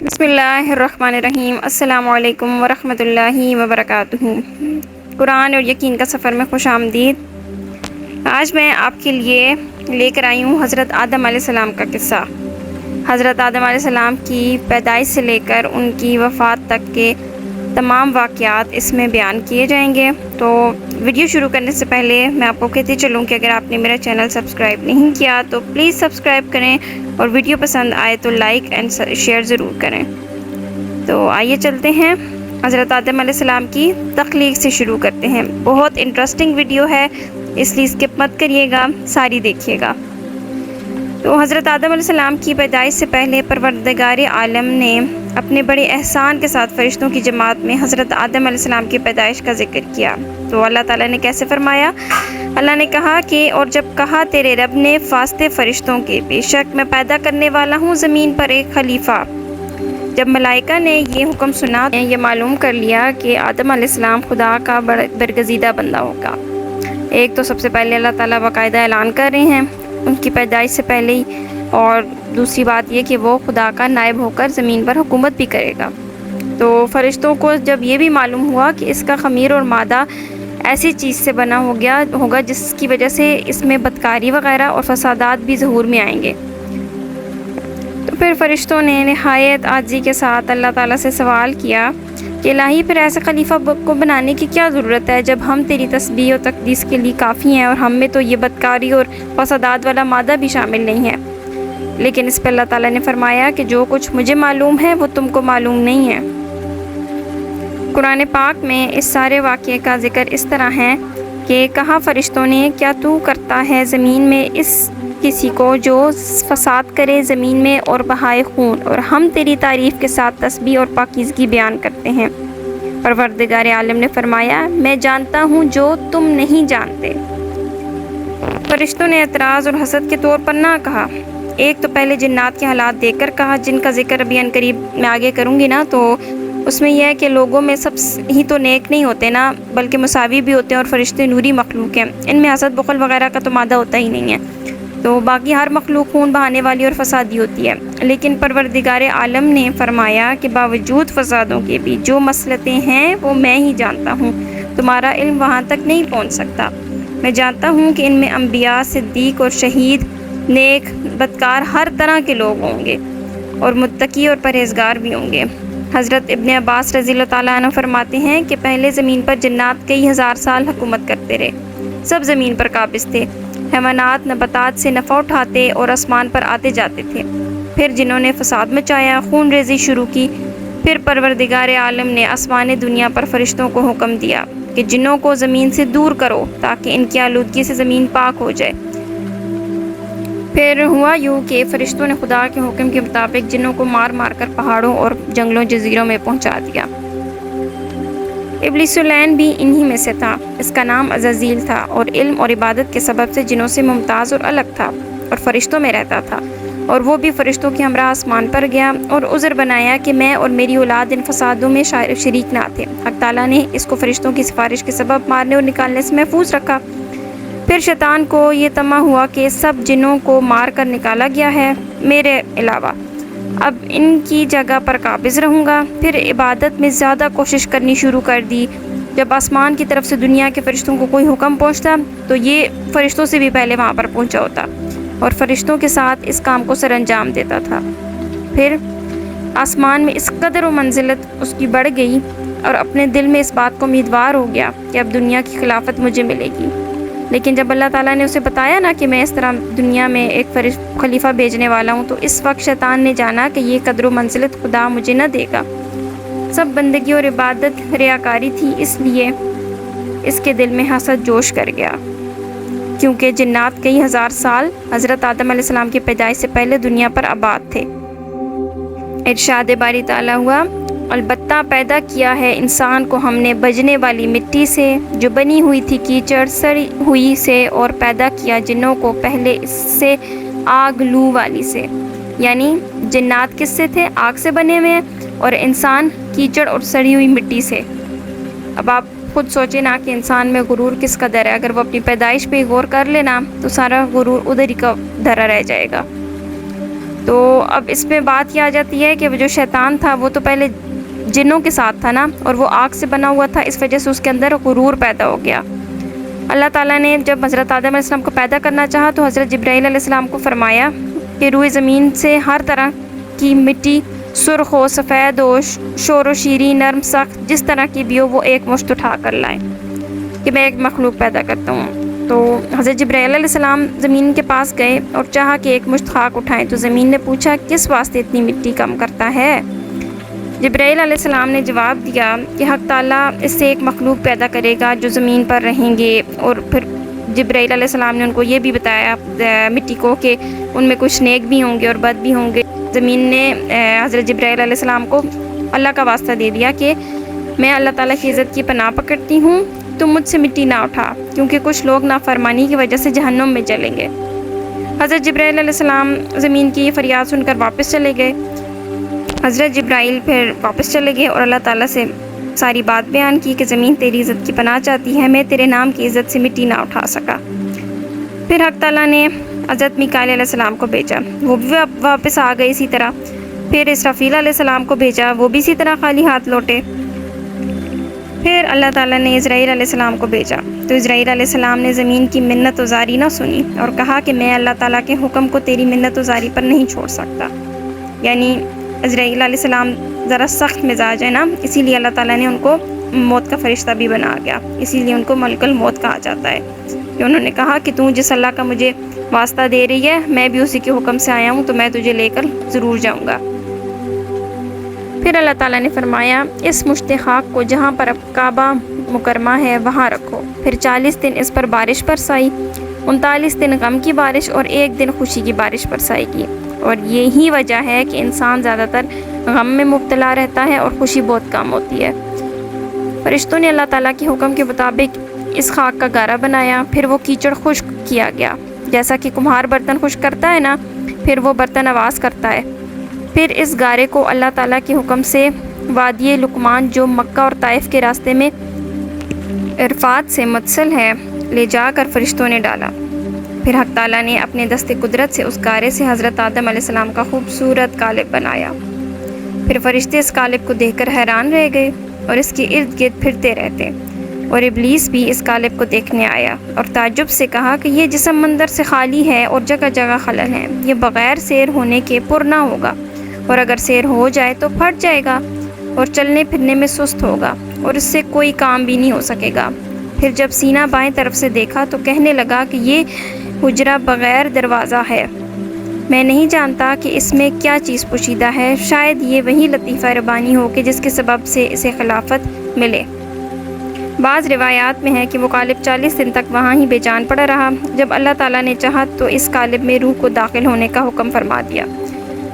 بسم اللہ الرحمن الرحیم۔ السلام علیکم ورحمۃ اللہ وبرکاتہ۔ قرآن اور یقین کا سفر میں خوش آمدید۔ آج میں آپ کے لیے لے کر آئی ہوں حضرت آدم علیہ السلام کا قصہ۔ حضرت آدم علیہ السلام کی پیدائش سے لے کر ان کی وفات تک کے تمام واقعات اس میں بیان کیے جائیں گے۔ تو ویڈیو شروع کرنے سے پہلے میں آپ کو کہتی چلوں کہ اگر آپ نے میرا چینل سبسکرائب نہیں کیا تو پلیز سبسکرائب کریں، اور ویڈیو پسند آئے تو لائک اینڈ شیئر ضرور کریں۔ تو آئیے چلتے ہیں، حضرت آدم علیہ السلام کی تخلیق سے شروع کرتے ہیں۔ بہت انٹرسٹنگ ویڈیو ہے، اس لیے اسکپ مت کریے گا، ساری دیکھیے گا۔ تو حضرت آدم علیہ السلام کی پیدائش سے پہلے پروردگار عالم نے اپنے بڑے احسان کے ساتھ فرشتوں کی جماعت میں حضرت آدم علیہ السلام کی پیدائش کا ذکر کیا۔ تو اللہ تعالیٰ نے کیسے فرمایا؟ اللہ نے کہا کہ اور جب کہا تیرے رب نے فاستے فرشتوں کے، بے شک میں پیدا کرنے والا ہوں زمین پر ایک خلیفہ۔ جب ملائکہ نے یہ حکم سنا، یہ معلوم کر لیا کہ آدم علیہ السلام خدا کا برگزیدہ بندہ ہوگا۔ ایک تو سب سے پہلے اللہ تعالیٰ باقاعدہ اعلان کر رہے ہیں ان کی پیدائش سے پہلے ہی، اور دوسری بات یہ کہ وہ خدا کا نائب ہو کر زمین پر حکومت بھی کرے گا۔ تو فرشتوں کو جب یہ بھی معلوم ہوا کہ اس کا خمیر اور مادہ ایسی چیز سے بنا ہوگا جس کی وجہ سے اس میں بدکاری وغیرہ اور فسادات بھی ظہور میں آئیں گے، تو پھر فرشتوں نے نہایت عاجزی کے ساتھ اللہ تعالیٰ سے سوال کیا کہ الہی پھر ایسے خلیفہ کو بنانے کی کیا ضرورت ہے جب ہم تیری تسبیح اور تقدیس کے لیے کافی ہیں، اور ہم میں تو یہ بدکاری اور فسادات والا مادہ بھی شامل نہیں ہے۔ لیکن اس پہ اللہ تعالیٰ نے فرمایا کہ جو کچھ مجھے معلوم ہے وہ تم کو معلوم نہیں ہے۔ قرآن پاک میں اس سارے واقعے کا ذکر اس طرح ہے کہ کہا فرشتوں نے کیا تو کرتا ہے زمین میں اس کسی کو جو فساد کرے زمین میں اور بہائے خون، اور ہم تیری تعریف کے ساتھ تسبیح اور پاکیزگی بیان کرتے ہیں۔ پروردگار عالم نے فرمایا میں جانتا ہوں جو تم نہیں جانتے۔ فرشتوں نے اعتراض اور حسد کے طور پر نہ کہا۔ ایک تو پہلے جنات کے حالات دیکھ کر کہا، جن کا ذکر ابھی عنقریب میں آگے کروں گی نا، تو اس میں یہ ہے کہ لوگوں میں سب ہی تو نیک نہیں ہوتے نا، بلکہ مساوی بھی ہوتے ہیں، اور فرشتے نوری مخلوق ہیں، ان میں حسد بخل وغیرہ کا تو مادہ ہوتا ہی نہیں ہے۔ تو باقی ہر مخلوق خون بہانے والی اور فسادی ہوتی ہے، لیکن پروردگار عالم نے فرمایا کہ باوجود فسادوں کے بھی جو مصلحتیں ہیں وہ میں ہی جانتا ہوں، تمہارا علم وہاں تک نہیں پہنچ سکتا۔ میں جانتا ہوں کہ ان میں انبیاء، صدیق اور شہید، نیک، بدکار، ہر طرح کے لوگ ہوں گے، اور متقی اور پرہیزگار بھی ہوں گے۔ حضرت ابن عباس رضی اللہ تعالیٰ عنہ فرماتے ہیں کہ پہلے زمین پر جنات کئی ہزار سال حکومت کرتے رہے، سب زمین پر قابض تھے، حیوانات نباتات سے نفع اٹھاتے اور آسمان پر آتے جاتے تھے۔ پھر جنہوں نے فساد مچایا، خون ریزی شروع کی، پھر پروردگار عالم نے آسمان دنیا پر فرشتوں کو حکم دیا کہ جنوں کو زمین سے دور کرو تاکہ ان کی آلودگی سے زمین پاک ہو جائے۔ پھر ہوا یوں کہ فرشتوں نے خدا کے حکم کے مطابق جنوں کو مار مار کر پہاڑوں اور جنگلوں جزیروں میں پہنچا دیا۔ ابلیس اللعین بھی انہی میں سے تھا، اس کا نام عزازیل تھا، اور علم اور عبادت کے سبب سے جنوں سے ممتاز اور الگ تھا، اور فرشتوں میں رہتا تھا، اور وہ بھی فرشتوں کے ہمراہ آسمان پر گیا، اور عذر بنایا کہ میں اور میری اولاد ان فسادوں میں شریک نہ تھے۔ حق تعالیٰ نے اس کو فرشتوں کی سفارش کے سبب مارنے اور نکالنے سے محفوظ رکھا۔ پھر شیطان کو یہ طمع ہوا کہ سب جنوں کو مار کر نکالا گیا ہے میرے علاوہ، اب ان کی جگہ پر قابض رہوں گا۔ پھر عبادت میں زیادہ کوشش کرنی شروع کر دی۔ جب آسمان کی طرف سے دنیا کے فرشتوں کو کوئی حکم پہنچتا تو یہ فرشتوں سے بھی پہلے وہاں پر پہنچا ہوتا، اور فرشتوں کے ساتھ اس کام کو سر انجام دیتا تھا۔ پھر آسمان میں اس قدر و منزلت اس کی بڑھ گئی، اور اپنے دل میں اس بات کو امیدوار ہو گیا کہ اب دنیا کی خلافت مجھے ملے گی۔ لیکن جب اللہ تعالیٰ نے اسے بتایا نا کہ میں اس طرح دنیا میں ایک خلیفہ بھیجنے والا ہوں، تو اس وقت شیطان نے جانا کہ یہ قدر و منزلت خدا مجھے نہ دے گا۔ سب بندگی اور عبادت ریاکاری تھی، اس لیے اس کے دل میں حسد جوش کر گیا، کیونکہ جنات کئی ہزار سال حضرت آدم علیہ السلام کی پیدائش سے پہلے دنیا پر آباد تھے۔ ارشاد باری تعالیٰ ہوا، البتہ پیدا کیا ہے انسان کو ہم نے بجنے والی مٹی سے جو بنی ہوئی تھی کیچڑ سڑی ہوئی سے، اور پیدا کیا جنوں کو پہلے اس سے آگ لو والی سے۔ یعنی جنات کس سے تھے؟ آگ سے بنے ہوئے ہیں، اور انسان کیچڑ اور سڑی ہوئی مٹی سے۔ اب آپ خود سوچیں نا کہ انسان میں غرور کس قدر ہے، اگر وہ اپنی پیدائش پہ غور کر لینا تو سارا غرور ادھر ہی کا دھرا رہ جائے گا۔ تو اب اس پہ بات یہ آ جاتی ہے کہ وہ جو شیطان تھا وہ تو پہلے جنوں کے ساتھ تھا نا، اور وہ آگ سے بنا ہوا تھا، اس وجہ سے اس کے اندر غرور پیدا ہو گیا۔ اللہ تعالیٰ نے جب حضرت آدم علیہ السلام کو پیدا کرنا چاہا تو حضرت جبرائیل علیہ السلام کو فرمایا کہ روئے زمین سے ہر طرح کی مٹی، سرخ ہو، سفید ہو، شور و شیریں، نرم سخت، جس طرح کی بھی ہو، وہ ایک مشت اٹھا کر لائیں کہ میں ایک مخلوق پیدا کرتا ہوں۔ تو حضرت جبرائیل علیہ السلام زمین کے پاس گئے اور چاہا کہ ایک مشت خاک اٹھائیں، تو زمین نے پوچھا کس واسطے اتنی مٹی کم کرتا ہے؟ جبرائیل علیہ السلام نے جواب دیا کہ حق تعالیٰ اس سے ایک مخلوق پیدا کرے گا جو زمین پر رہیں گے، اور پھر جبرائیل علیہ السلام نے ان کو یہ بھی بتایا مٹی کو کہ ان میں کچھ نیک بھی ہوں گے اور بد بھی ہوں گے۔ زمین نے حضرت جبرائیل علیہ السلام کو اللہ کا واسطہ دے دیا کہ میں اللہ تعالیٰ کی عزت کی پناہ پکڑتی ہوں، تم مجھ سے مٹی نہ اٹھا، کیونکہ کچھ لوگ نافرمانی کی وجہ سے جہنم میں چلیں گے۔ حضرت جبرائیل علیہ السلام زمین کی یہ فریاد سن کر واپس چلے گئے۔ حضرت جبرائیل پھر واپس چلے گئے اور اللہ تعالیٰ سے ساری بات بیان کی کہ زمین تیری عزت کی پناہ چاہتی ہے، میں تیرے نام کی عزت سے مٹی نہ اٹھا سکا۔ پھر حق تعالیٰ نے حضرت میکائیل علیہ السلام کو بھیجا، وہ بھی واپس آ گئے اسی طرح۔ پھر اسرافیل علیہ السلام کو بھیجا، وہ بھی اسی طرح خالی ہاتھ لوٹے۔ پھر اللہ تعالیٰ نے اسرائیل علیہ السلام کو بھیجا، تو اسرائیل علیہ السلام نے زمین کی منت وزاری نہ سنی اور کہا کہ میں اللہ تعالیٰ کے حکم کو تیری منت وزاری پر نہیں چھوڑ سکتا۔ یعنی اسرائیل علیہ السلام ذرا سخت مزاج ہے نا، اسی لیے اللہ تعالیٰ نے ان کو موت کا فرشتہ بھی بنا گیا، اسی لیے ان کو ملک الموت کہا جاتا ہے کہ انہوں نے کہا کہ تو جس اللہ کا مجھے واسطہ دے رہی ہے میں بھی اسی کے حکم سے آیا ہوں، تو میں تجھے لے کر ضرور جاؤں گا۔ پھر اللہ تعالیٰ نے فرمایا اس مشت خاک کو جہاں پر اب کعبہ مکرمہ ہے وہاں رکھو۔ پھر 40 دن اس پر بارش برسائی، 39 دن غم کی بارش اور 1 دن خوشی کی بارش برسائی کی، اور یہی وجہ ہے کہ انسان زیادہ تر غم میں مبتلا رہتا ہے اور خوشی بہت کم ہوتی ہے۔ فرشتوں نے اللہ تعالیٰ کے حکم کے مطابق اس خاک کا گارا بنایا، پھر وہ کیچڑ خشک کیا گیا، جیسا کہ کمہار برتن خشک کرتا ہے نا، پھر وہ برتن آواز کرتا ہے۔ پھر اس گارے کو اللہ تعالیٰ کے حکم سے وادی لقمان جو مکہ اور طائف کے راستے میں عرفات سے متصل ہے لے جا کر فرشتوں نے ڈالا۔ پھر حق تعالیٰ نے اپنے دست قدرت سے اس گارے سے حضرت آدم علیہ السلام کا خوبصورت قالب بنایا۔ پھر فرشتے اس قالب کو دیکھ کر حیران رہ گئے اور اس کے ارد گرد پھرتے رہتے، اور ابلیس بھی اس قالب کو دیکھنے آیا اور تعجب سے کہا کہ یہ جسم مندر سے خالی ہے اور جگہ جگہ خلل ہیں، یہ بغیر سیر ہونے کے پر نہ ہوگا، اور اگر سیر ہو جائے تو پھٹ جائے گا اور چلنے پھرنے میں سست ہوگا اور اس سے کوئی کام بھی نہیں ہو سکے گا۔ پھر جب سینہ بائیں طرف سے دیکھا تو کہنے لگا کہ یہ حجرہ بغیر دروازہ ہے، میں نہیں جانتا کہ اس میں کیا چیز پوشیدہ ہے، شاید یہ وہی لطیفہ ربانی ہو کہ جس کے سبب سے اسے خلافت ملے۔ بعض روایات میں ہے کہ وہ قالب 40 دن تک وہاں ہی بے جان پڑا رہا۔ جب اللہ تعالیٰ نے چاہا تو اس قالب میں روح کو داخل ہونے کا حکم فرما دیا،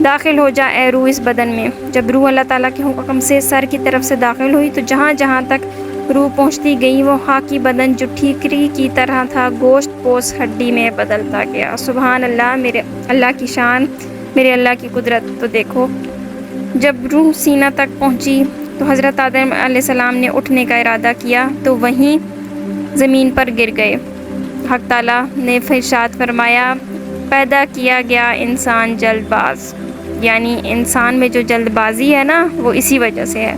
داخل ہو جا اے روح اس بدن میں۔ جب روح اللہ تعالیٰ کے حکم سے سر کی طرف سے داخل ہوئی تو جہاں جہاں تک روح پہنچتی گئی وہ خاکی بدن جو ٹھیکری کی طرح تھا گوشت پوش ہڈی میں بدلتا گیا۔ سبحان اللہ، میرے اللہ کی شان، میرے اللہ کی قدرت۔ تو دیکھو جب روح سینہ تک پہنچی تو حضرت آدم علیہ السلام نے اٹھنے کا ارادہ کیا تو وہیں زمین پر گر گئے۔ حق تعالیٰ نے ارشاد فرمایا پیدا کیا گیا انسان جلد باز، یعنی انسان میں جو جلد بازی ہے نا وہ اسی وجہ سے ہے۔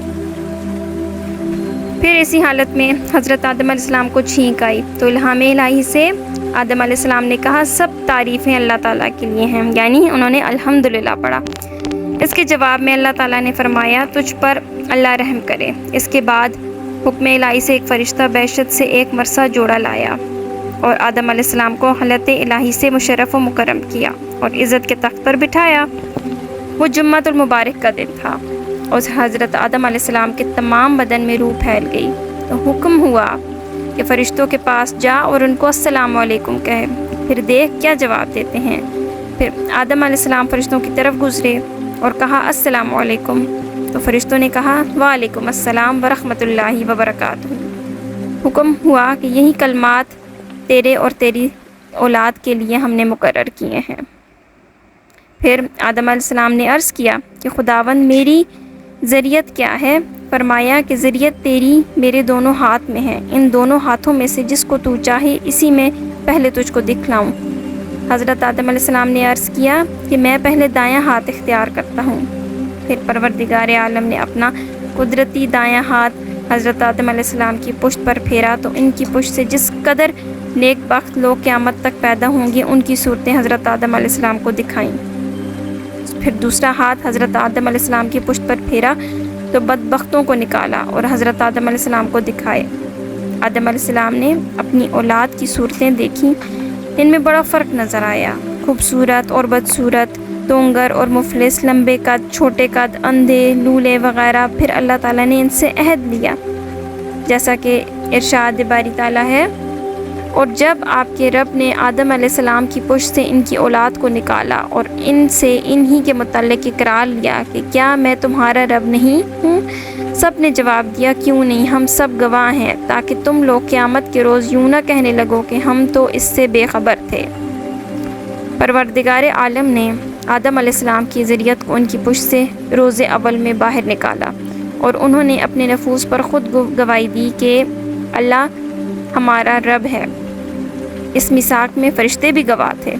پھر اسی حالت میں حضرت آدم علیہ السلام کو چھینک آئی تو الہام الہی سے آدم علیہ السلام نے کہا سب تعریفیں اللہ تعالیٰ کے لیے ہیں، یعنی انہوں نے الحمدللہ پڑھا۔ اس کے جواب میں اللہ تعالیٰ نے فرمایا تجھ پر اللہ رحم کرے۔ اس کے بعد حکم الہی سے ایک فرشتہ بہشت سے ایک مرثا جوڑا لایا اور آدم علیہ السلام کو حلت الہی سے مشرف و مکرم کیا اور عزت کے تخت پر بٹھایا۔ وہ جمعۃ المبارک کا دن تھا اور حضرت آدم علیہ السلام کے تمام بدن میں روح پھیل گئی تو حکم ہوا کہ فرشتوں کے پاس جا اور ان کو السلام علیکم کہے، پھر دیکھ کیا جواب دیتے ہیں۔ پھر آدم علیہ السلام فرشتوں کی طرف گزرے اور کہا السلام علیکم، تو فرشتوں نے کہا وعلیکم السلام ورحمۃ اللہ وبرکاتہ۔ حکم ہوا کہ یہی کلمات تیرے اور تیری اولاد کے لیے ہم نے مقرر کیے ہیں۔ پھر آدم علیہ السلام نے عرض کیا کہ خداوند میری ذریت کیا ہے؟ فرمایا کہ ذریت تیری میرے دونوں ہاتھ میں ہے، ان دونوں ہاتھوں میں سے جس کو تو چاہے اسی میں پہلے تجھ کو دکھلاؤں۔ حضرت آدم علیہ السلام نے عرض کیا کہ میں پہلے دایاں ہاتھ اختیار کرتا ہوں۔ پھر پروردگار عالم نے اپنا قدرتی دایاں ہاتھ حضرت آدم علیہ السلام کی پشت پر پھیرا تو ان کی پشت سے جس قدر نیک بخت لوگ قیامت تک پیدا ہوں گے ان کی صورتیں حضرت آدم علیہ السلام کو دکھائیں۔ پھر دوسرا ہاتھ حضرت آدم علیہ السلام کی پشت پر پھیرا تو بدبختوں کو نکالا اور حضرت آدم علیہ السلام کو دکھائے۔ آدم علیہ السلام نے اپنی اولاد کی صورتیں دیکھیں، ان میں بڑا فرق نظر آیا، خوبصورت اور بدصورت، دونگر اور مفلس، لمبے قد، چھوٹے قد، اندھے، لولے وغیرہ۔ پھر اللہ تعالیٰ نے ان سے عہد لیا، جیسا کہ ارشاد باری تعالیٰ ہے، اور جب آپ کے رب نے آدم علیہ السلام کی پشت سے ان کی اولاد کو نکالا اور ان سے انہی کے متعلق اقرار لیا کہ کیا میں تمہارا رب نہیں ہوں؟ سب نے جواب دیا کیوں نہیں، ہم سب گواہ ہیں، تاکہ تم لوگ قیامت کے روز یوں نہ کہنے لگو کہ ہم تو اس سے بے خبر تھے۔ پروردگار عالم نے آدم علیہ السلام کی ذریت کو ان کی پشت سے روز اول میں باہر نکالا اور انہوں نے اپنے نفوس پر خود گواہی دی کہ اللہ ہمارا رب ہے۔ اس میثاق میں فرشتے بھی گواہ تھے۔